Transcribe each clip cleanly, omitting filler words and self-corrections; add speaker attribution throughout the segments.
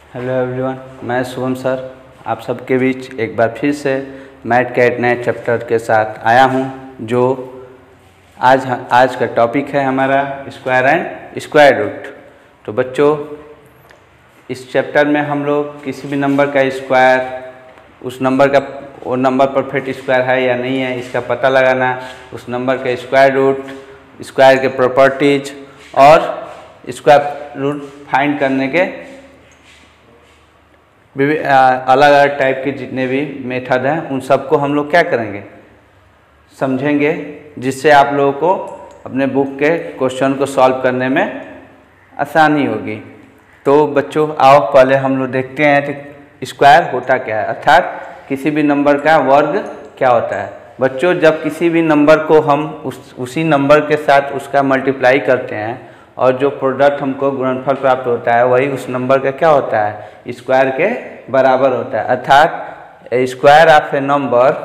Speaker 1: Hello everyone, मैं Shubham sir आप सबके बीच एक बार फिर से मैथ के एक नए चैप्टर के साथ आया हूं, जो आज का टॉपिक है हमारा स्क्वायर एंड स्क्वायर रूट। तो बच्चों, इस चैप्टर में हम लोग किसी भी नंबर का स्क्वायर, उस नंबर का वो नंबर परफेक्ट स्क्वायर है या नहीं है इसका पता लगाना, उस नंबर का स्क्वायर रूट, स्क्वायर के प्रॉपर्टीज और स्क्वायर रूट फाइंड करने के अलग अलग टाइप के जितने भी मेथड हैं उन सबको हम लोग क्या करेंगे, समझेंगे, जिससे आप लोगों को अपने बुक के क्वेश्चन को सॉल्व करने में आसानी होगी। तो बच्चों आओ पहले हम लोग देखते हैं कि स्क्वायर होता क्या है, अर्थात किसी भी नंबर का वर्ग क्या होता है। बच्चों, जब किसी भी नंबर को हम उसी नंबर के साथ उसका मल्टीप्लाई करते हैं और जो प्रोडक्ट हमको गुणनफल प्राप्त होता है वही उस नंबर का क्या होता है, स्क्वायर के बराबर होता है। अर्थात square of A number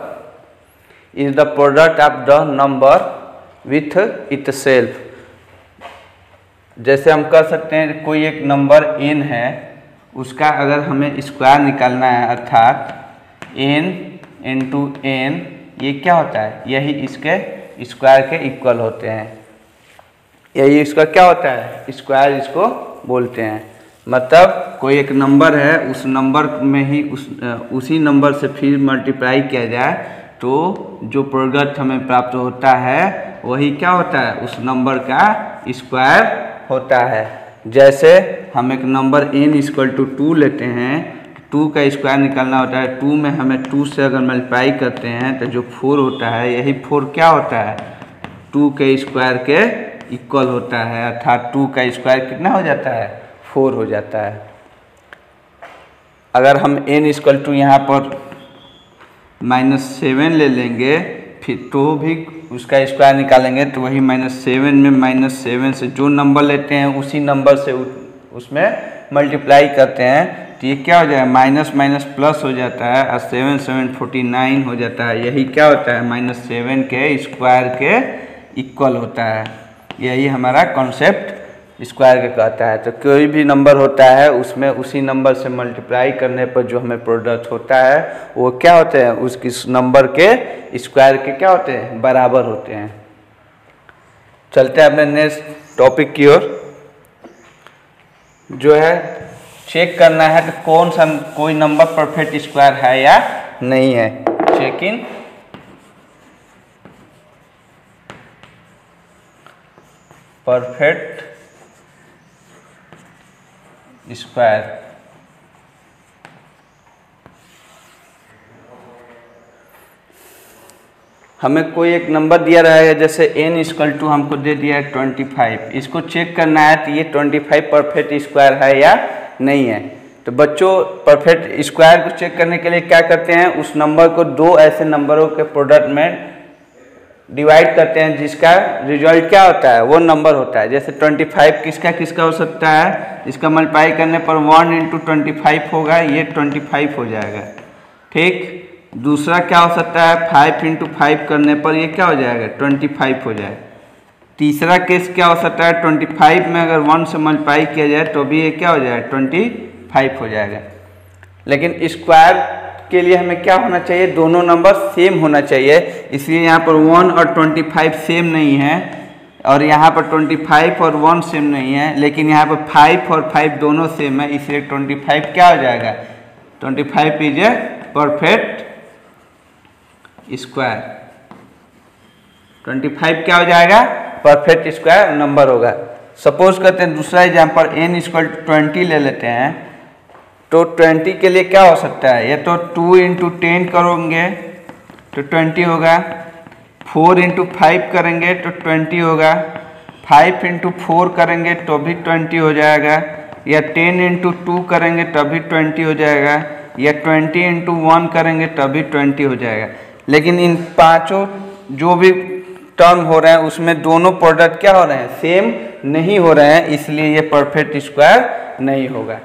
Speaker 1: is the product of the number with itself. जैसे हम कह सकते हैं कोई एक नंबर n है, उसका अगर हमें स्क्वायर निकालना है, अर्थात n इंटू n, ये क्या होता है, यही इसके स्क्वायर के इक्वल होते हैं। यही इसका क्या होता है, स्क्वायर इसको बोलते हैं। मतलब कोई एक नंबर है, उस नंबर में ही उसी नंबर से फिर मल्टीप्लाई किया जाए तो जो प्रोडक्ट हमें प्राप्त होता है वही क्या होता है, उस नंबर का स्क्वायर होता है। जैसे हम एक नंबर n इक्वल टू 2 लेते हैं, 2 का स्क्वायर निकालना होता है। 2 में हमें 2 से अगर मल्टीप्लाई करते हैं तो जो 4 होता है, यही 4 क्या होता है, 2 के स्क्वायर के इक्वल होता है। अर्थात 2 का स्क्वायर कितना हो जाता है, 4 हो जाता है। अगर हम n इक्वल टू यहाँ पर -7 ले लेंगे, फिर तो भी उसका स्क्वायर निकालेंगे तो वही -7 में -7 से जो नंबर लेते हैं उसी नंबर से उसमें मल्टीप्लाई करते हैं तो ये क्या हो जाएगा, माइनस माइनस प्लस हो जाता है और 7 7 49 हो जाता है। यही क्या होता है, -7 के स्क्वायर के इक्वल होता है। यही हमारा कॉन्सेप्ट स्क्वायर के कहता है। तो कोई भी नंबर होता है उसमें उसी नंबर से मल्टीप्लाई करने पर जो हमें प्रोडक्ट होता है वो क्या होते हैं, उस नंबर के स्क्वायर के क्या होते हैं, बराबर होते हैं। चलते हैं अपने नेक्स्ट टॉपिक की ओर, जो है चेक करना है कि कौन सा कोई नंबर परफेक्ट स्क्वायर है या नहीं है। चेक इन परफेक्ट स्क्वायर। हमें कोई एक नंबर दिया रहेगा, जैसे n इक्वल टू हमको दे दिया है 25। इसको चेक करना है तो ये 25 परफेक्ट स्क्वायर है या नहीं है। तो बच्चों, परफेक्ट स्क्वायर को चेक करने के लिए क्या करते हैं, उस नंबर को दो ऐसे नंबरों के प्रोडक्ट में डिवाइड करते हैं जिसका रिजल्ट क्या होता है, वो नंबर होता है। जैसे 25 किसका किसका हो सकता है, इसका मल्टीप्लाई करने पर 1 इंटू 25 होगा, ये 25 हो जाएगा। ठीक, दूसरा क्या हो सकता है, 5 इंटू 5 करने पर ये क्या हो जाएगा, 25 हो जाएगा। तीसरा केस क्या हो सकता है, 25 में अगर 1 से मल्टीप्लाई किया जाए तो भी ये क्या हो जाएगा, 25 हो जाएगा। लेकिन स्क्वायर के लिए हमें क्या होना चाहिए, दोनों नंबर सेम होना चाहिए। इसलिए यहाँ पर 1 और 25 सेम नहीं है, और यहाँ पर 25 और 1 सेम नहीं है, लेकिन यहाँ पर 5 और 5 दोनों सेम है। इसलिए 25 क्या हो जाएगा, 25 इज ए परफेक्ट स्क्वायर। 25 क्या हो जाएगा, परफेक्ट स्क्वायर नंबर होगा। सपोज करते हैं दूसरा एग्जाम्पल, n इक्वल टू 20 ले लेते हैं। तो 20 के लिए क्या हो सकता है, ये तो 2 इंटू 10 करोगे तो 20 होगा, 4 इंटू 5 करेंगे तो 20 होगा, 5 इंटू 4 करेंगे तो भी 20 हो जाएगा, या 10 इंटू 2 करेंगे तभी 20 हो जाएगा, या 20 इंटू 1 करेंगे तभी 20 हो जाएगा। लेकिन इन पांचों जो भी टर्म हो रहे हैं उसमें दोनों प्रोडक्ट क्या हो रहे हैं, सेम नहीं हो रहे हैं, इसलिए ये परफेक्ट स्क्वायर नहीं होगा।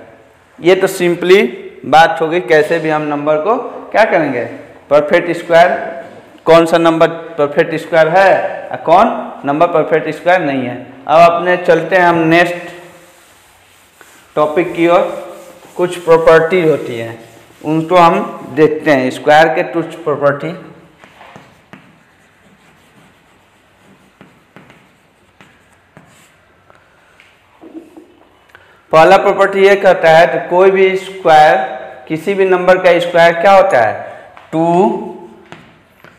Speaker 1: ये तो सिंपली बात होगी कैसे भी हम नंबर को क्या करेंगे, परफेक्ट स्क्वायर, कौन सा नंबर परफेक्ट स्क्वायर है और कौन नंबर परफेक्ट स्क्वायर नहीं है। अब अपने चलते हैं हम नेक्स्ट टॉपिक की ओर। कुछ प्रॉपर्टी होती हैं, उनको हम देखते हैं। स्क्वायर के कुछ प्रॉपर्टी। पहला प्रॉपर्टी ये कहता है कि कोई भी स्क्वायर, किसी भी नंबर का स्क्वायर क्या होता है, 2,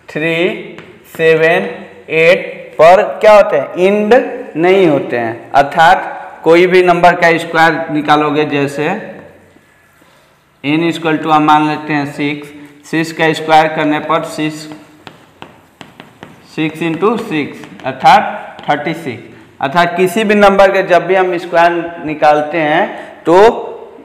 Speaker 1: 3, 7, 8 पर क्या होते हैं, इंड नहीं होते हैं। अर्थात कोई भी नंबर का स्क्वायर निकालोगे, जैसे n इक्वल टू हम मान लेते हैं 6 का स्क्वायर करने पर 6 इंटू 6 अर्थात 36। अर्थात किसी भी नंबर के जब भी हम स्क्वायर निकालते हैं तो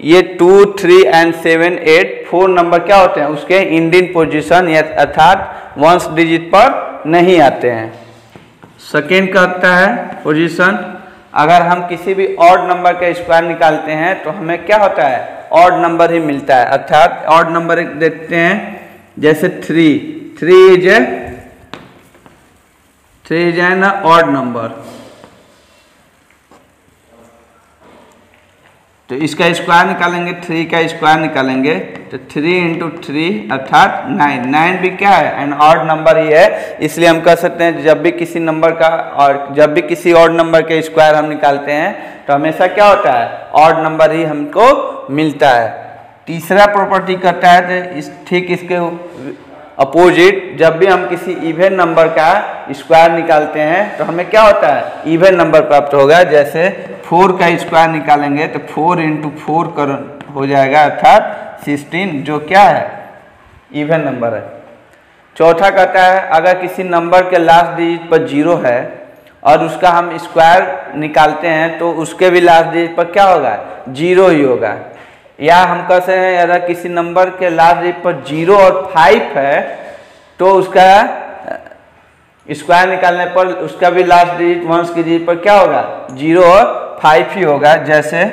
Speaker 1: ये 2, 3 एंड 7, 8 4 नंबर क्या होते हैं, उसके इंडियन पोजीशन या अर्थात वंस डिजिट पर नहीं आते हैं। सेकेंड कहता है पोजीशन, अगर हम किसी भी ऑड नंबर का स्क्वायर निकालते हैं तो हमें क्या होता है, ऑड नंबर ही मिलता है। अर्थात ऑड नंबर एक देखते हैं, जैसे 3 इज एन ऑड नंबर, तो इसका स्क्वायर निकालेंगे, 3 का स्क्वायर निकालेंगे तो 3 इंटू 3 अर्थात 9 भी क्या है, एन ऑड नंबर ही है। इसलिए हम कह सकते हैं जब भी किसी नंबर का और जब भी किसी ऑड नंबर के स्क्वायर हम निकालते हैं तो हमेशा क्या होता है, ऑड नंबर ही हमको मिलता है। तीसरा प्रॉपर्टी कहता है कि ठीक इसके अपोजिट, जब भी हम किसी इवन नंबर का स्क्वायर निकालते हैं तो हमें क्या होता है, इवन नंबर प्राप्त होगा। जैसे 4 का स्क्वायर निकालेंगे तो 4 इंटू 4 हो जाएगा अर्थात 16, जो क्या है, इवन नंबर है। चौथा कहता है अगर किसी नंबर के लास्ट डिजिट पर 0 है और उसका हम स्क्वायर निकालते हैं तो उसके भी लास्ट डिजिट पर क्या होगा, 0 ही होगा। या हम कह सकते हैं अगर किसी नंबर के लास्ट डिजिट पर 0 और 5 है तो उसका स्क्वायर निकालने पर उसका भी लास्ट डिजिट वंस की डिजिट पर क्या होगा, 0 और 5 ही होगा। जैसे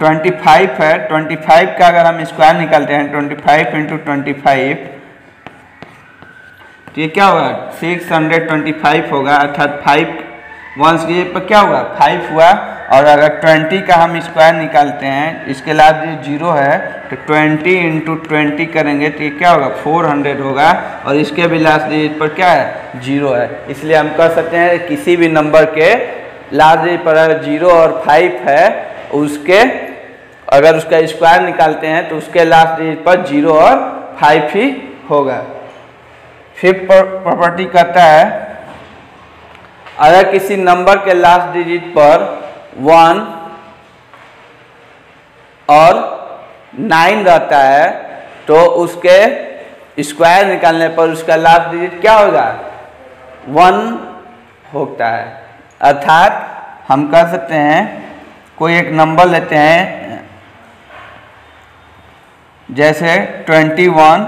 Speaker 1: 25 है, 25 का अगर हम स्क्वायर निकालते हैं 25 इंटू 25 तो ये क्या होगा, 625 होगा। अर्थात 5 वंस की पर क्या होगा, 5 हुआ। और अगर 20 का हम स्क्वायर निकालते हैं, इसके लास्ट डिजिट 0 है तो 20 इंटू 20 करेंगे तो ये क्या होगा, 400 होगा। और इसके भी लास्ट डिजिट पर क्या है, 0 है। इसलिए हम कह सकते हैं किसी भी नंबर के लास्ट डिजिट पर अगर 0 और 5 है, उसके अगर उसका स्क्वायर निकालते हैं तो उसके लास्ट डिजिट पर 0 और 5 ही होगा। फिफ्थ प्रॉपर्टी कहता है अगर किसी नंबर के लास्ट डिजिट पर 1 और 9 रहता है तो उसके स्क्वायर निकालने पर उसका लास्ट डिजिट क्या होगा, 1 होता है। अर्थात हम कह सकते हैं कोई एक नंबर लेते हैं, जैसे 21,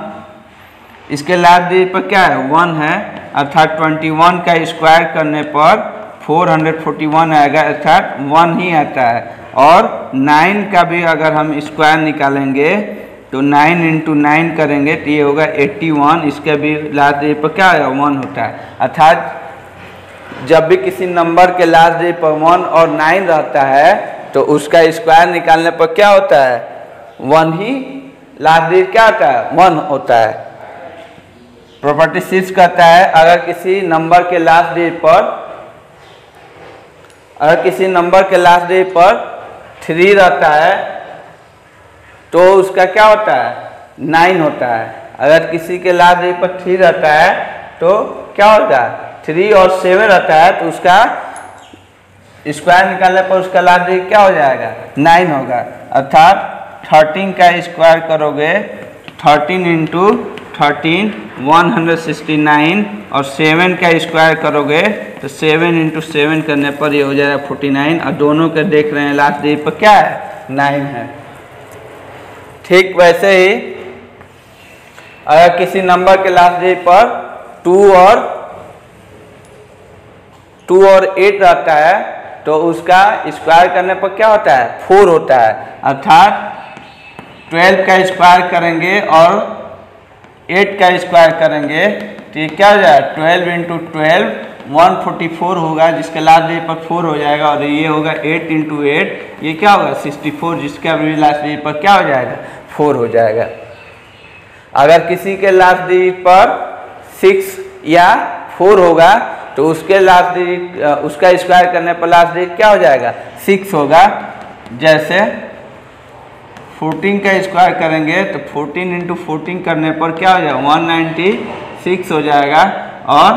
Speaker 1: इसके लास्ट डिजिट पर क्या है, 1 है। अर्थात 21 का स्क्वायर करने पर 441 आएगा, अर्थात 1 ही आता है। और 9 का भी अगर हम स्क्वायर निकालेंगे तो 9 इंटू 9 करेंगे तो ये होगा 81, इसके भी लास्ट डिजिट पर क्या आएगा, 1 होता है। अर्थात जब भी किसी नंबर के लास्ट डिजिट पर 1 और 9 रहता है तो उसका स्क्वायर निकालने पर क्या होता है, 1 ही, लास्ट डिजिट क्या होता है, 1 होता है। प्रॉपर्टी 6 कहता है अगर किसी नंबर के लास्ट डिजिट पर 3 रहता है तो उसका क्या होता है, 9 होता है। अगर किसी के लास्ट डिजिट पर 3 रहता है तो क्या होता है, 3 और 7 रहता है तो उसका स्क्वायर निकालने पर उसका लास्ट डिजिट क्या हो जाएगा, 9 होगा। अर्थात 13 का स्क्वायर करोगे, 13 इंटू 13 169, और 7 का स्क्वायर करोगे तो 7 इंटू 7 करने पर ये हो जाएगा 49। और दोनों के देख रहे हैं लास्ट डिजिट पर क्या है, 9 है। ठीक वैसे ही अगर किसी नंबर के लास्ट डिजिट पर 2 और 8 रहता है तो उसका स्क्वायर करने पर क्या होता है, 4 होता है। अर्थात 12 का स्क्वायर करेंगे और 8 का स्क्वायर करेंगे तो ये क्या हो जाएगा, 12 इंटू 12 144 होगा जिसका लास्ट डिजिट पर 4 हो जाएगा, और ये होगा 8 × 8, ये क्या होगा 64, जिसका भी लास्ट डिजिट पर क्या हो जाएगा 4 हो जाएगा। अगर किसी के लास्ट डिजिट पर 6 या 4 होगा तो उसके लास्ट डिजिट उसका स्क्वायर करने पर लास्ट डिजिट क्या हो जाएगा 6 होगा। जैसे 14 का स्क्वायर करेंगे तो 14 × 14 करने पर क्या हो जाएगा 196 हो जाएगा, और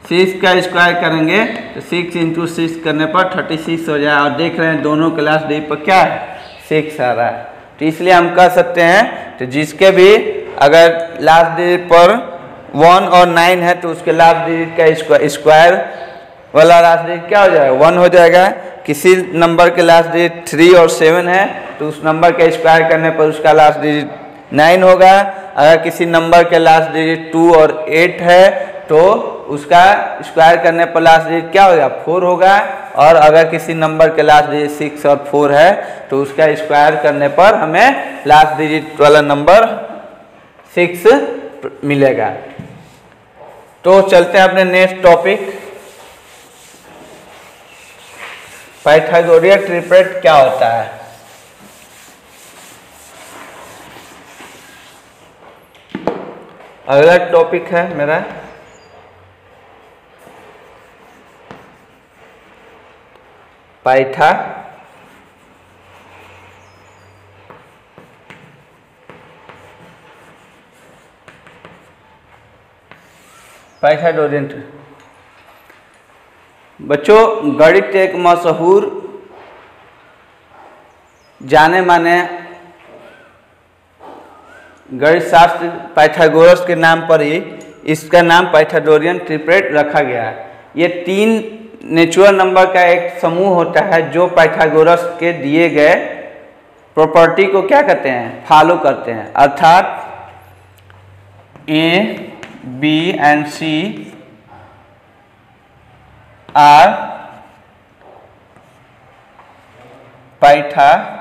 Speaker 1: 6 का स्क्वायर करेंगे तो 6 × 6 करने पर 36 हो जाएगा। और देख रहे हैं दोनों के लास्ट डिजिट पर क्या है 6 आ रहा है। तो इसलिए हम कह सकते हैं तो जिसके भी अगर लास्ट डिजिट पर 1 और 9 है तो उसके लास्ट डिजिट का स्क्वायर वाला लास्ट डिजिट क्या हो जाएगा 1 हो जाएगा। किसी नंबर के लास्ट डिजिट 3 और 7 है तो उस नंबर का स्क्वायर करने पर उसका लास्ट डिजिट 9 होगा। अगर किसी नंबर के लास्ट डिजिट 2 और 8 है तो उसका स्क्वायर करने पर लास्ट डिजिट क्या होगा 4 होगा। और अगर किसी नंबर के लास्ट डिजिट 6 और 4 है तो उसका स्क्वायर करने पर हमें लास्ट डिजिट वाला नंबर 6 मिलेगा। तो चलते हैं अपने नेक्स्ट टॉपिक, पाइथागोरियन ट्रिपलेट क्या होता है। अगला टॉपिक है मेरा पाइथागोरियन। बच्चों गणित एक मशहूर जाने माने गणित शास्त्र पाइथागोरस के नाम पर ही इसका नाम पाइथागोरियन ट्रिपलेट रखा गया है। ये 3 नेचुरल नंबर का एक समूह होता है जो पाइथागोरस के दिए गए प्रॉपर्टी को क्या कहते हैं फॉलो करते हैं, अर्थात A, B and C are Pythagorean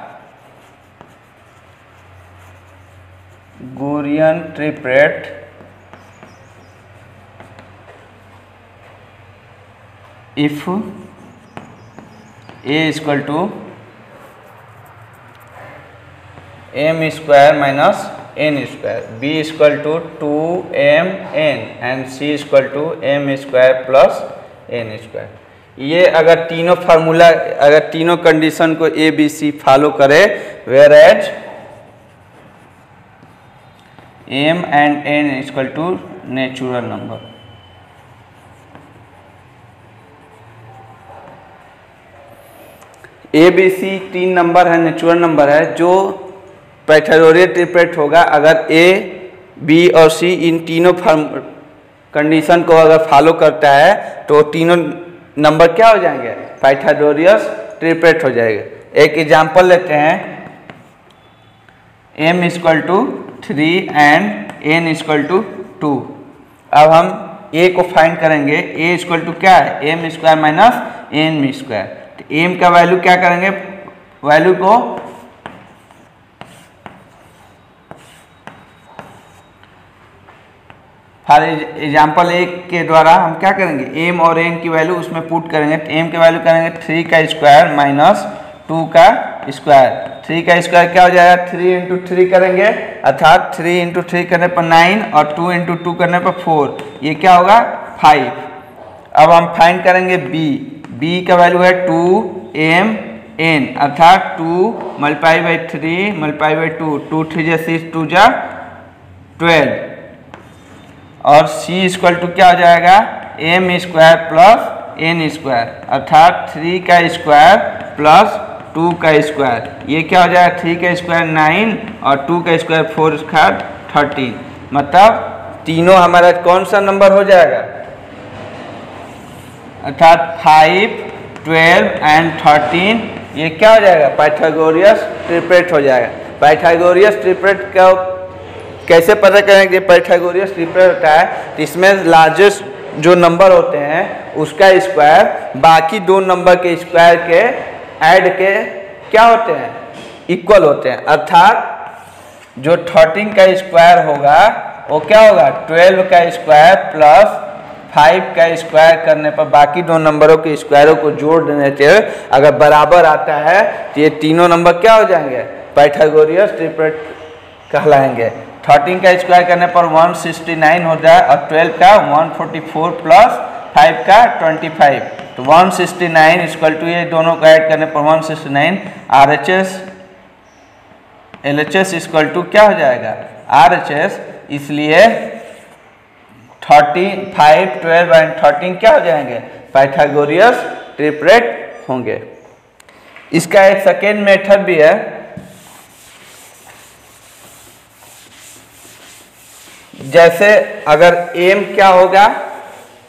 Speaker 1: triplet if A equal to m square minus n square, B equal to 2mn and C equal to m square plus n square। ये अगर तीनों फार्मूला अगर तीनों condition को A B C follow करे, where as m and n equal to natural number. A B C 3 नंबर है, natural number है जो पाइथागोरियन ट्रिपलेट होगा अगर A, B और C इन तीनों कंडीशन को अगर फॉलो करता है तो तीनों नंबर क्या हो जाएंगे पाइथागोरियन ट्रिपलेट हो जाएगा। एक एग्जांपल लेते हैं, m equal to 3 and n equal to 2। अब हम a को फाइंड करेंगे, a इक्वल टू क्या है m square minus n square. तो m का वैल्यू क्या करेंगे, वैल्यू को फॉर एग्जाम्पल एक के द्वारा हम क्या करेंगे m और n की वैल्यू उसमें पुट करेंगे। तो m की वैल्यू करेंगे 3 का स्क्वायर माइनस 2 का स्क्वायर। 3 का स्क्वायर क्या हो जाएगा 3 × 3 करेंगे अर्थात 3 × 3 करने पर 9 और 2 × 2 करने पर 4, ये क्या होगा 5। अब हम फाइंड करेंगे b का वैल्यू है 2mn अर्थात 2 × 3 × 2, 2 3 6 2 12 और c इक्वल टू क्या हो जाएगा m square plus n square अर्थात 3 का स्क्वायर प्लस 2 का स्क्वायर। ये क्या हो जाएगा 3 का स्क्वायर 9 और 2 का स्क्वायर 4 स्क्वायर 13। मतलब तीनों हमारा कौन सा नंबर हो जाएगा अर्थात 5, 12 एंड 13। ये क्या हो जाएगा पाइथागोरियन ट्रिपलेट हो जाएगा। पाइथागोरियन ट्रिपलेट का कैसे पता करें कि पाइथागोरियन ट्रिपलेट होता है, तो इसमें लार्जेस्ट जो नंबर होते हैं उसका स्क्वायर बाकी 2 नंबर के स्क्वायर के ऐड के क्या होते हैं इक्वल होते हैं। अर्थात जो 13 का स्क्वायर होगा वो क्या होगा 12 का स्क्वायर प्लस 5 का स्क्वायर करने पर बाकी दो नंबरों के स्क्वायरों को जोड़ देने से अगर बराबर आता है तो ये तीनों नंबर क्या हो जाएंगे, पाइथागोरस ट्रिपलेट कहलाएंगे। 13 का स्क्वायर करने पर 169 हो जाए और 12 का 144 प्लस 5 का 25, तो 169 इक्वल टू ये दोनों को ऐड करने पर 169 RHS LHS इक्वल टू क्या हो जाएगा RHS, इसलिए 35, 12 एंड 13 क्या हो जाएंगे, पाइथागोरस ट्रिपलेट होंगे। इसका एक सेकेंड मेथड भी है, जैसे अगर m क्या होगा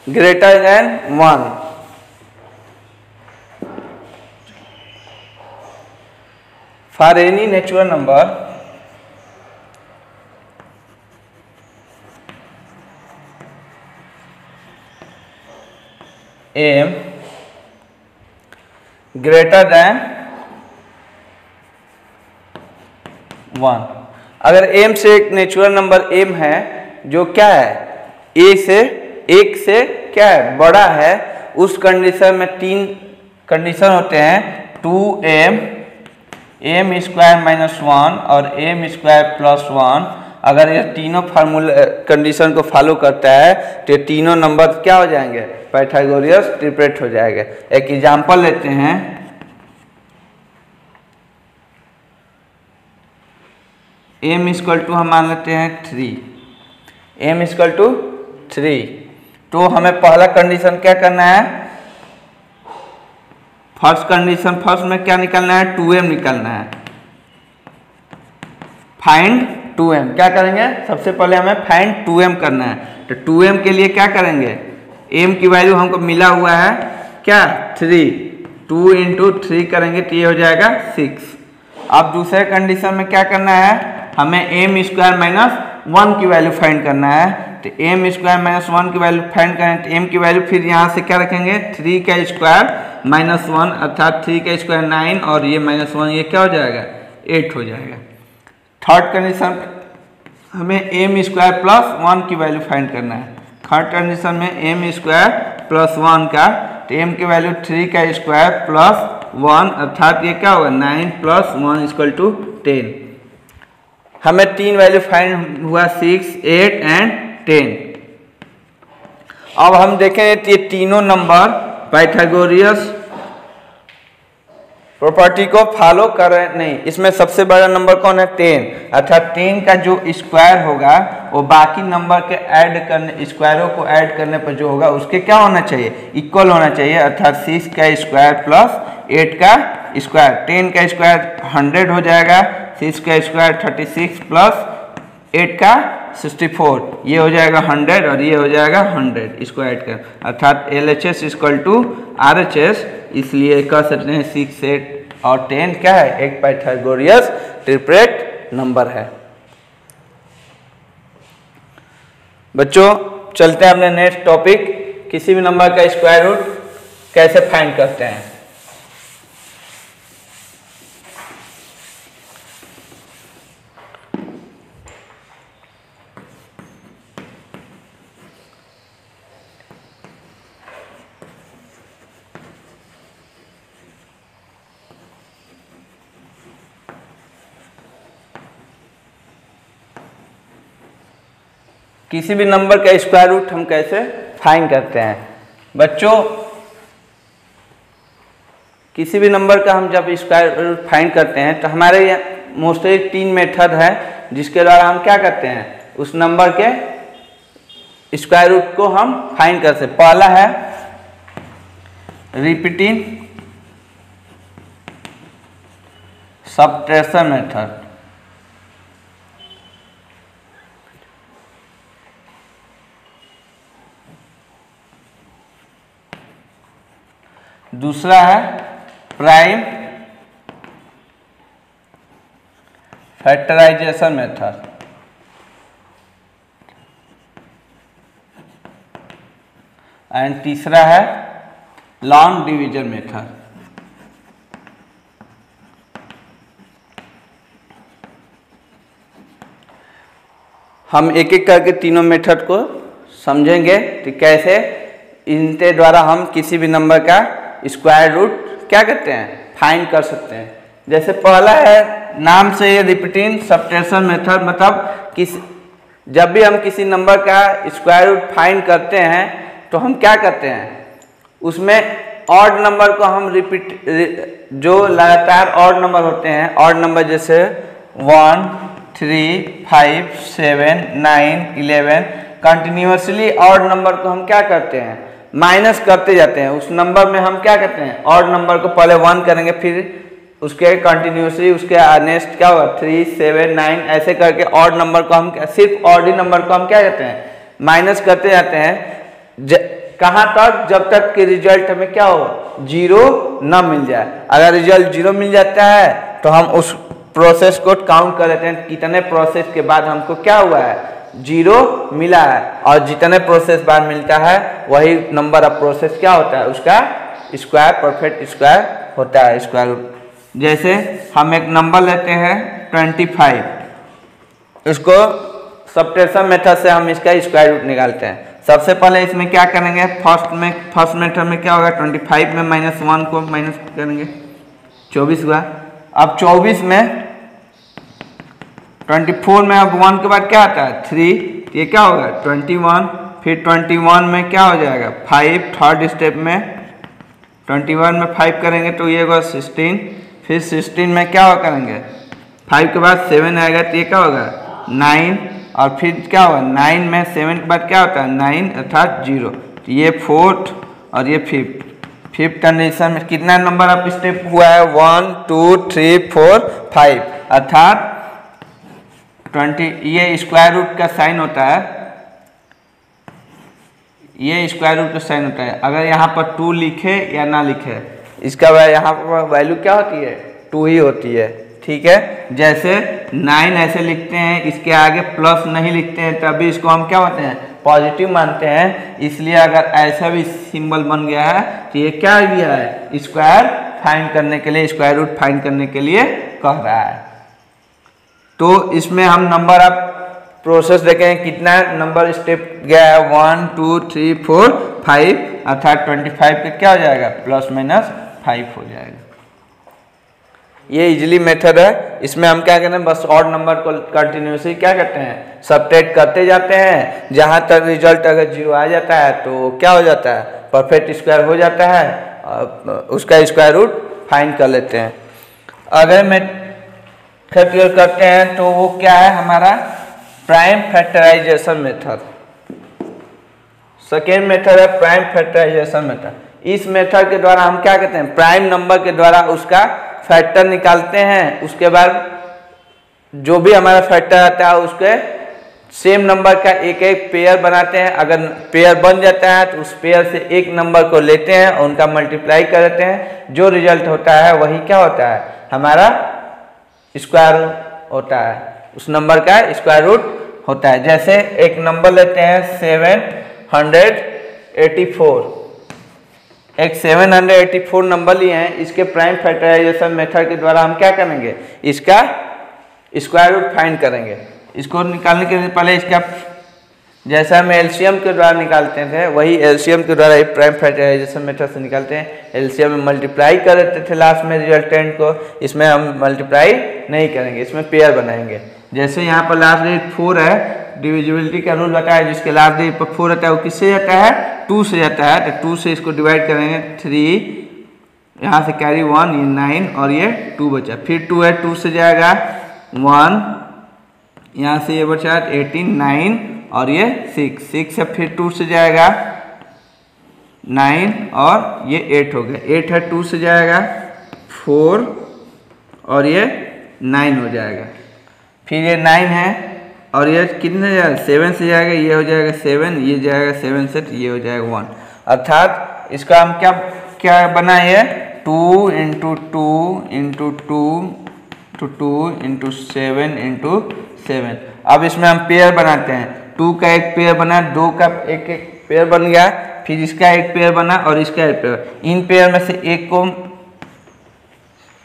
Speaker 1: greater than 1, for any natural number m greater than 1, अगर m से एक नेचुरल नंबर m है जो क्या है एक से क्या है बड़ा है, उस कंडीशन में 3 कंडीशन होते हैं, 2m m स्क्वायर माइनस 1 और m स्क्वायर प्लस 1। अगर ये तीनों फार्मूला कंडीशन को फॉलो करता है तो ये तीनों नंबर क्या हो जाएंगे, पाइथागोरस ट्रिपलेट हो जाएगा। एक एग्जांपल लेते हैं, m इक्वल टू हम मान लेते हैं 3, m इक्वल टू 3, तो हमें पहला कंडीशन क्या करना है, फर्स्ट कंडीशन फर्स्ट में क्या निकालना है, 2m निकालना है। फाइंड 2m क्या करेंगे, सबसे पहले हमें फाइंड 2m करना है, तो 2m के लिए क्या करेंगे, m की वैल्यू हमको मिला हुआ है क्या 3, 2 इंटू 3 करेंगे तो ये हो जाएगा 6। अब दूसरे कंडीशन में क्या करना है, हमें m स्क्वायर माइनस 1 की वैल्यू फाइंड करना है, तो m स्क्वायर माइनस 1 की वैल्यू फाइंड करें तो m की वैल्यू फिर यहाँ से क्या रखेंगे, 3 का स्क्वायर माइनस 1 अर्थात 3 का स्क्वायर 9 और ये माइनस 1 ये क्या हो जाएगा 8 हो जाएगा। थर्ड कंडीशन हमें m स्क्वायर प्लस 1 की वैल्यू फाइंड करना है। थर्ड कंडीशन में m स्क्वायर प्लस 1 का, तो m की वैल्यू 3 का स्क्वायर प्लस 1 अर्थात ये क्या होगा 9 प्लस 1 इक्वल टू 10। हमें 3 वैल्यू फाइंड हुआ 6, 8 एंड 10। अब हम देखें तो ये तीनों नंबर पाइथागोरस प्रॉपर्टी को फॉलो कर रहे नहीं। इसमें सबसे बड़ा नंबर कौन है 10, अर्थात 10 का जो स्क्वायर होगा वो बाकी नंबर के ऐड करने स्क्वायरों को ऐड करने पर जो होगा उसके क्या होना चाहिए, इक्वल होना चाहिए, अर्थात 6 का स्क्वायर प्लस 8 का स्क्वायर। 10 का स्क्वायर 100 हो जाएगा, 6 का स्क्वायर 36 प्लस 8 का 64, ये हो जाएगा 100 और ये हो जाएगा 100, इसको ऐड कर, अर्थात LHS इक्वल टू RHS, इसलिए कह सकते हैं 6, 8 और 10 क्या है, एक पाइथागोरस ट्रिपलेट नंबर है। बच्चों चलते हैं अपने नेक्स्ट टॉपिक, किसी भी नंबर का स्क्वायर रूट कैसे फाइंड करते हैं। किसी भी नंबर का स्क्वायर रूट हम कैसे फाइंड करते हैं। बच्चों किसी भी नंबर का हम जब स्क्वायर रूट फाइंड करते हैं तो हमारे यहाँ मोस्टली 3 मेथड है जिसके द्वारा हम क्या करते हैं, उस नंबर के स्क्वायर रूट को हम फाइंड कर सकते। पहला है रिपीटिंग सबट्रैक्शन मेथड, दूसरा है प्राइम फैक्टराइजेशन मेथड, एंड तीसरा है लॉन्ग डिवीजन मेथड। हम एक एक करके तीनों मेथड को समझेंगे कि कैसे इनके द्वारा हम किसी भी नंबर का स्क्वायर रूट क्या करते हैं, फाइंड कर सकते हैं। जैसे पहला है, नाम से ये रिपीटिंग सब्ट्रैक्शन मेथड, मतलब जब भी हम किसी नंबर का स्क्वायर रूट फाइंड करते हैं तो हम क्या करते हैं, उसमें ऑड नंबर को हम जो लगातार ऑड नंबर होते हैं, ऑड नंबर जैसे 1, 3, 5, 7, 9, 11, कंटिन्यूसली ऑड नंबर को हम क्या करते हैं, माइनस करते जाते हैं। उस नंबर में हम क्या करते हैं, ऑड नंबर को पहले 1 करेंगे, फिर उसके कंटिन्यूसली उसके नेक्स्ट क्या होगा 3, 7, 9, ऐसे करके ऑड नंबर को हम सिर्फ ऑड ही नंबर को हम क्या करते हैं, माइनस करते जाते हैं। कहाँ तक, जब तक कि रिजल्ट हमें क्या हो, 0 न मिल जाए। अगर रिजल्ट 0 मिल जाता है तो हम उस प्रोसेस को काउंट कर लेते हैं, कितने प्रोसेस के बाद हमको क्या हुआ है, 0 मिला है। और जितने प्रोसेस बाद मिलता है वही नंबर ऑफ प्रोसेस क्या होता है, उसका स्क्वायर, परफेक्ट स्क्वायर होता है, स्क्वायर रूट। जैसे हम एक नंबर लेते हैं 25, इसको सब्ट्रैक्शन मेथड से हम इसका स्क्वायर रूट निकालते हैं। सबसे पहले इसमें क्या करेंगे, फर्स्ट मेथड में क्या होगा, 25 में -1 को माइनस करेंगे, 24 हुआ। अब 24 में 24 में अब 1 के बाद क्या आता है 3, ये क्या होगा 21, फिर 21 में क्या हो जाएगा 5, थर्ड स्टेप में 21 में 5 करेंगे तो ये होगा 16, फिर 16 में क्या हो करेंगे 5 के बाद 7 आएगा तो ये क्या होगा 9, और फिर क्या होगा 9 में 7 के बाद क्या होता है 9 अर्थात 0, तो ये 4th और ये 5th कंडीशन में कितना नंबर ऑफ स्टेप हुआ है 1, 2, 3, 4, 5 अर्थात 20। ये स्क्वायर रूट का साइन होता है, ये स्क्वायर रूट का साइन होता है। अगर यहाँ पर 2 लिखे या ना लिखे, इसका यहाँ पर वैल्यू क्या होती है 2 ही होती है, ठीक है। जैसे 9 ऐसे लिखते हैं, इसके आगे प्लस नहीं लिखते हैं तभी इसको हम क्या होते हैं पॉजिटिव मानते हैं। इसलिए अगर ऐसा भी सिंबल बन गया है तो ये क्या दिया है, स्क्वायर फाइंड करने के लिए, स्क्वायर रूट फाइंड करने के लिए कह रहा है। तो इसमें हम नंबर ऑफ प्रोसेस देखें, कितना नंबर स्टेप गया है 1, 2, 3, 4, 5 अर्थात 25 का क्या हो जाएगा ±5 हो जाएगा। ये इजीली मेथड है। इसमें हम क्या करते हैं, बस ऑड नंबर को कंटिन्यूसली क्या करते हैं सबट्रैक्ट करते जाते हैं, जहाँ तक रिजल्ट अगर 0 आ जाता है तो क्या हो जाता है परफेक्ट स्क्वायर हो जाता है, उसका स्क्वायर रूट फाइंड कर लेते हैं। अगर मेथड करते हैं तो वो क्या है हमारा prime factorization method. Second method है प्राइम फैक्टराइजेशन मेथड। इस मेथड के द्वारा हम क्या करते हैं, प्राइम नंबर के द्वारा उसका फैक्टर निकालते हैं। उसके बाद जो भी हमारा फैक्टर आता है उसके सेम नंबर का एक एक पेयर बनाते हैं। अगर पेयर बन जाता है तो उस पेयर से एक नंबर को लेते हैं और उनका मल्टीप्लाई कर देते हैं। जो रिजल्ट होता है वही क्या होता है हमारा स्क्वायर होता है, उस नंबर का स्क्वायर रूट होता है। जैसे एक नंबर लेते हैं 784, एक 784 नंबर लिए हैं। इसके प्राइम फैक्टराइजेशन मेथड के द्वारा हम क्या करेंगे, इसका स्क्वायर रूट फाइंड करेंगे। इसको निकालने के लिए पहले इसका जैसा हम एलसीएम के द्वारा निकालते थे वही एलसीएम के द्वारा ही प्राइम फैक्टराइजेशन मेथड से निकालते हैं। एलसीएम में मल्टीप्लाई कर देते थे लास्ट में रिजल्टेंट को, इसमें हम मल्टीप्लाई नहीं करेंगे, इसमें पेयर बनाएंगे। जैसे यहाँ पर लास्ट डिजिट 4 है, डिविजिबिलिटी का रूल बताया, जिसके लास्ट डिजिट पर 4 आता है वो किससे जाता है 2 से जाता है। तो 2 से इसको डिवाइड करेंगे 3, यहाँ से कैरी 1, ये 9 और ये 2 बचा, फिर 2 है 2 से जाएगा 1, यहाँ से ये बचा 18, 9 और ये 6 है, फिर 2 से जाएगा 9 और ये 8 हो गया, 8 है 2 से जाएगा 4 और ये 9 हो जाएगा, फिर ये 9 है और ये कितने जाएगा 7 से जाएगा, ये हो जाएगा 7, ये जाएगा 7 से तो ये हो जाएगा 1। अर्थात इसका हम क्या बनाए 2 × 2 × 2 2 × 7 × 7। अब इसमें हम पेयर बनाते हैं, 2 का एक पेयर बना, 2 का एक पेयर बन गया, फिर इसका एक पेयर बना और इसका एक पेयर। इन पेयर में से एक को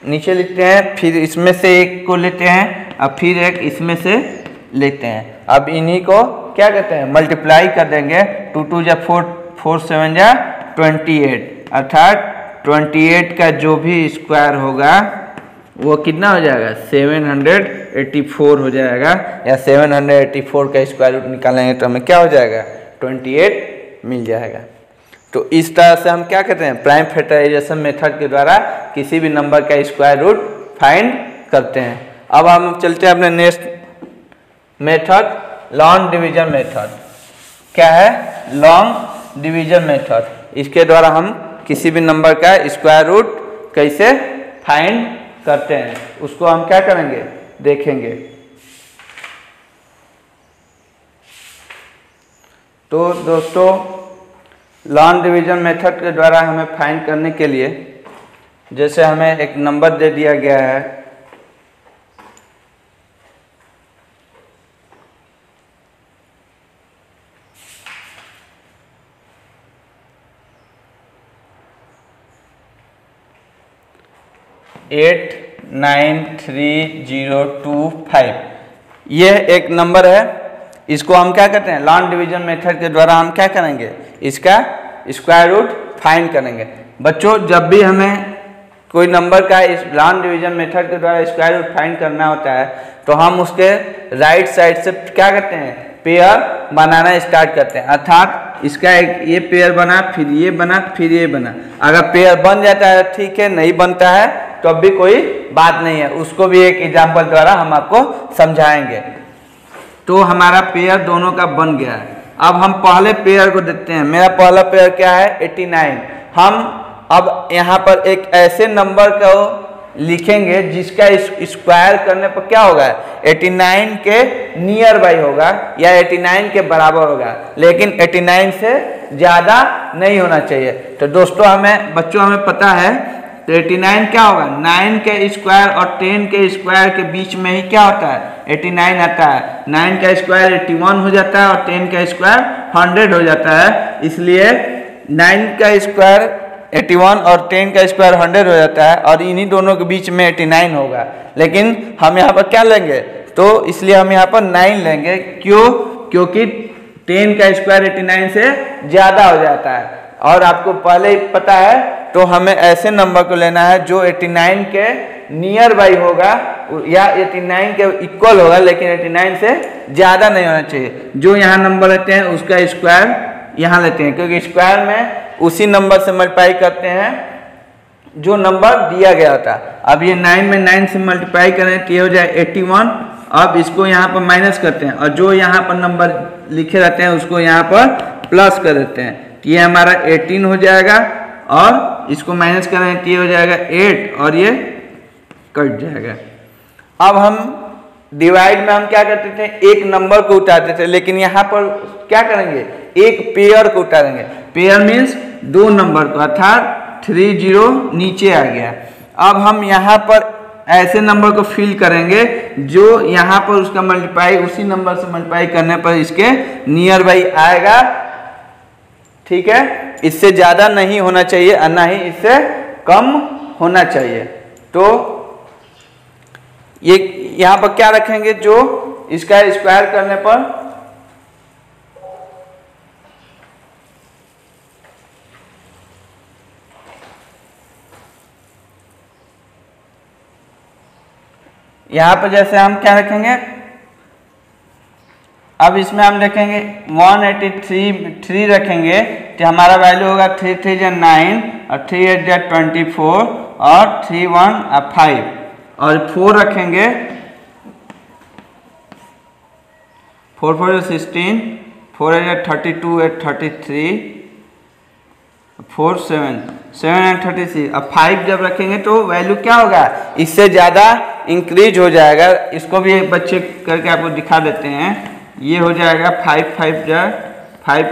Speaker 1: नीचे लिखते हैं, फिर इसमें से एक को लेते हैं और फिर एक इसमें से लेते हैं। अब इन्हीं को क्या कहते हैं मल्टीप्लाई कर देंगे, 2 2 जा 4, 4 7 जा 28, अर्थात 28 का जो भी स्क्वायर होगा वो कितना हो जाएगा 784 हो जाएगा, या 784 का स्क्वायर रूट निकालेंगे तो हमें क्या हो जाएगा 28 मिल जाएगा। तो इस तरह से हम क्या कहते हैं प्राइम फैक्टराइजेशन मेथड के द्वारा किसी भी नंबर का स्क्वायर रूट फाइंड करते हैं। अब हम चलते हैं अपने next method long division method. क्या है लॉन्ग डिवीजन मेथड। इसके द्वारा हम किसी भी नंबर का स्क्वायर रूट कैसे फाइंड करते हैं उसको हम क्या करेंगे देखेंगे। तो दोस्तों लॉन्ग डिवीजन मेथड के द्वारा हमें फाइंड करने के लिए जैसे हमें एक नंबर दे दिया गया है 89325, ये एक नंबर है। इसको हम क्या करते हैं लॉन्ग डिवीजन मेथड के द्वारा हम क्या करेंगे इसका स्क्वायर रूट फाइंड करेंगे। बच्चों जब भी हमें कोई नंबर का इस लॉन्ग डिवीजन मेथड के द्वारा स्क्वायर रूट फाइंड करना होता है तो हम उसके राइट साइड से क्या करते हैं पेयर बनाना स्टार्ट करते हैं, अर्थात इसका एक ये पेयर बना फिर ये बना फिर ये बना। अगर पेयर बन जाता है ठीक है, नहीं बनता है तो अब भी कोई बात नहीं है, उसको भी एक एग्जाम्पल द्वारा हम आपको समझाएंगे। तो हमारा पेयर दोनों का बन गया है। अब हम पहले पेयर को देखते हैं। मेरा पहला पेयर क्या है 89। हम अब यहाँ पर एक ऐसे नंबर को लिखेंगे जिसका स्क्वायर करने पर क्या होगा 89 के नियर बाई होगा या 89 के बराबर होगा, लेकिन 89 से ज़्यादा नहीं होना चाहिए। तो दोस्तों बच्चों हमें पता है तो 89 क्या होगा 9 के स्क्वायर और 10 के स्क्वायर के बीच में ही क्या होता है 89 आता है। 9 का स्क्वायर 81 हो जाता है और 10 का स्क्वायर 100 हो जाता है, इसलिए 9 का स्क्वायर 81 और 10 का स्क्वायर 100 हो जाता है और इन्हीं दोनों के बीच में 89 होगा। लेकिन हम यहाँ पर क्या लेंगे तो इसलिए हम यहाँ पर 9 लेंगे। क्यों? क्योंकि 10 का स्क्वायर 89 से ज़्यादा हो जाता है और आपको पहले ही पता है। तो हमें ऐसे नंबर को लेना है जो 89 के नियर बाई होगा या 89 के इक्वल होगा, लेकिन 89 से ज़्यादा नहीं होना चाहिए। जो यहाँ नंबर लेते हैं उसका स्क्वायर यहाँ लेते हैं, क्योंकि स्क्वायर में उसी नंबर से मल्टीप्लाई करते हैं जो नंबर दिया गया होता है। अब ये 9 में 9 से मल्टीप्लाई करें तो ये हो जाए 81। अब इसको यहाँ पर माइनस करते हैं और जो यहाँ पर नंबर लिखे रहते हैं उसको यहाँ पर प्लस कर देते हैं, तो ये हमारा 18 हो जाएगा और इसको माइनस करें तो ये हो जाएगा 8 और ये कट जाएगा। अब हम डिवाइड में हम क्या करते थे एक नंबर को उठाते थे, लेकिन यहाँ पर क्या करेंगे एक पेयर को उतारेंगे। पेयर मीन्स दो नंबर को, अर्थात 30 नीचे आ गया। अब हम यहाँ पर ऐसे नंबर को फिल करेंगे जो यहाँ पर उसका मल्टीप्लाई उसी नंबर से मल्टीप्लाई करने पर इसके नियर बाई आएगा। ठीक है, इससे ज़्यादा नहीं होना चाहिए और ना ही इससे कम होना चाहिए। तो ये यहाँ पर क्या रखेंगे जो इसका स्क्वायर करने पर यहाँ पर जैसे हम क्या रखेंगे, अब इसमें हम देखेंगे 183 रखेंगे तो हमारा वैल्यू होगा 3 3 जा 9 और 3 8 जा 24 और 3 1 5 और 4 रखेंगे 4 4 16 4 8 32 8 33 4 7 7 8 36। अब 5 जब रखेंगे तो वैल्यू क्या होगा इससे ज़्यादा इंक्रीज हो जाएगा। इसको भी एक बच्चे करके आपको दिखा देते हैं। ये हो जाएगा 5 5 जा 5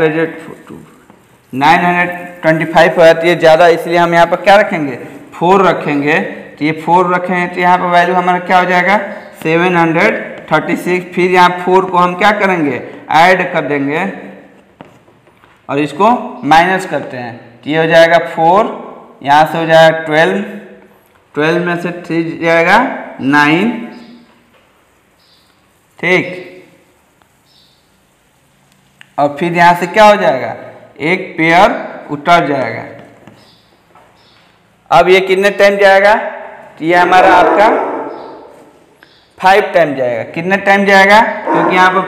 Speaker 1: 925 हो जाती है ज़्यादा, इसलिए हम यहाँ पर क्या रखेंगे 4 रखेंगे। तो ये 4 रखेंगे तो यहाँ पर वैल्यू हमारा क्या हो जाएगा 736। फिर यहाँ 4 को हम क्या करेंगे ऐड कर देंगे और इसको माइनस करते हैं तो ये हो जाएगा 4, यहाँ से हो जाएगा 12, 12 में से 3 जाएगा 9। ठीक, और फिर यहाँ से क्या हो जाएगा एक पेयर उतर जाएगा। अब ये कितने टाइम जाएगा? तो ये हमारा आपका 5 टाइम जाएगा। कितने टाइम जाएगा? क्योंकि यहाँ पर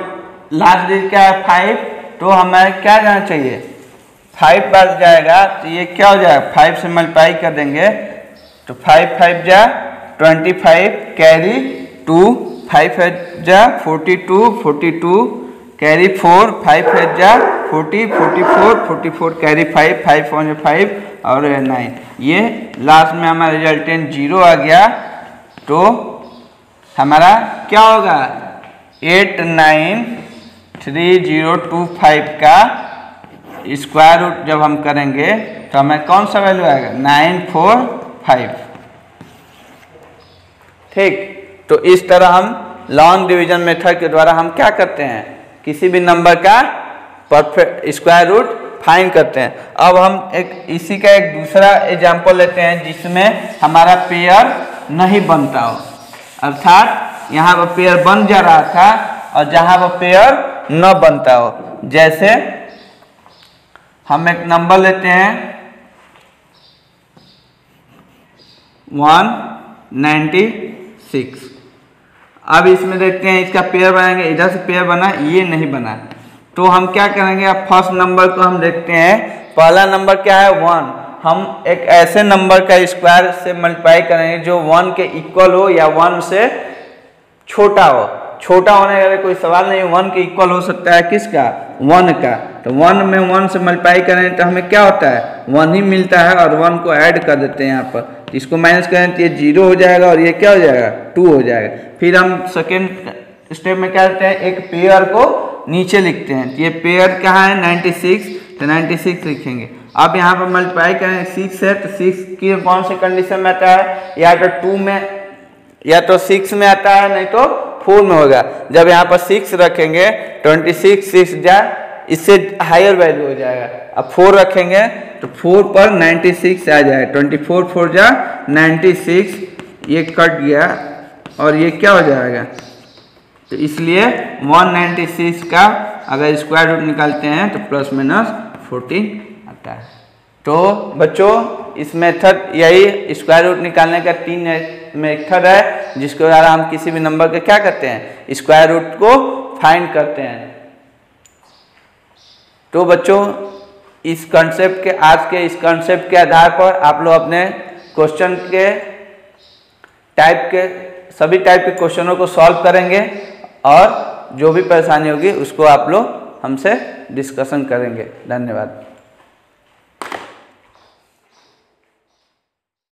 Speaker 1: लास्ट डिजिट क्या है 5, तो हमें क्या जाना चाहिए 5 बार जाएगा। तो ये क्या हो जाएगा 5 से मल्टीप्लाई कर देंगे तो 5 5 जा 25 कैरी 2, 5 5 जा 42 42 कैरी 4, 5 5 जा 40 44 44 कैरी 5 5 4 5 और 9। ये लास्ट में हमारा रिजल्टेंट 0 आ गया। तो हमारा क्या होगा 893025 का स्क्वायर रूट जब हम करेंगे तो हमें कौन सा वैल्यू आएगा 945। ठीक, तो इस तरह हम लॉन्ग डिवीजन मेथड के द्वारा हम क्या करते हैं किसी भी नंबर का परफेक्ट स्क्वायर रूट फाइंड करते हैं। अब हम इसी का एक दूसरा एग्जांपल लेते हैं जिसमें हमारा पेयर नहीं बनता हो, अर्थात यहाँ पर पेयर बन जा रहा था और जहाँ पर पेयर न बनता हो। जैसे हम एक नंबर लेते हैं 196। अब इसमें देखते हैं इसका पेयर बनाएंगे, इधर से पेयर बना, ये नहीं बना, तो हम क्या करेंगे अब फर्स्ट नंबर को हम देखते हैं। पहला नंबर क्या है 1। हम एक ऐसे नंबर का स्क्वायर से मल्टीप्लाई करेंगे जो 1 के इक्वल हो या 1 से छोटा हो। छोटा होने का कोई सवाल नहीं, 1 के इक्वल हो सकता है किसका 1 का। तो 1 में 1 से मल्टीप्लाई करें तो हमें क्या होता है 1 ही मिलता है और 1 को ऐड कर देते हैं यहाँ पर। इसको माइनस करें तो ये 0 हो जाएगा और ये क्या हो जाएगा 2 हो जाएगा। फिर हम सेकेंड स्टेप में क्या करते हैं एक पेयर को नीचे लिखते हैं। ये पेयर कहाँ है 96, तो 96 लिखेंगे। अब यहाँ पर मल्टीप्लाई करें 6 है तो 6 की कौन सी कंडीशन में आता है या तो 2 में या तो 6 में आता है नहीं तो 4 में होगा। जब यहाँ पर 6 रखेंगे 26 6 जा इससे हायर वैल्यू हो जाएगा। अब 4 रखेंगे तो 4 पर 96 आ जाएगा। 24 4 जा 96, ये कट गया और ये क्या हो जाएगा। तो इसलिए 196 का अगर स्क्वायर रूट निकालते हैं तो प्लस माइनस 14 आता है। तो बच्चों इस मेथड यही स्क्वायर रूट निकालने का 3 मेथड है जिसके द्वारा हम किसी भी नंबर के क्या करते हैं स्क्वायर रूट को फाइंड करते हैं। तो बच्चों इस कंसेप्ट के आज के इस कंसेप्ट के आधार पर आप लोग अपने क्वेश्चन के सभी टाइप के क्वेश्चनों को सॉल्व करेंगे और जो भी परेशानी होगी उसको आप लोग हमसे डिस्कशन करेंगे। धन्यवाद।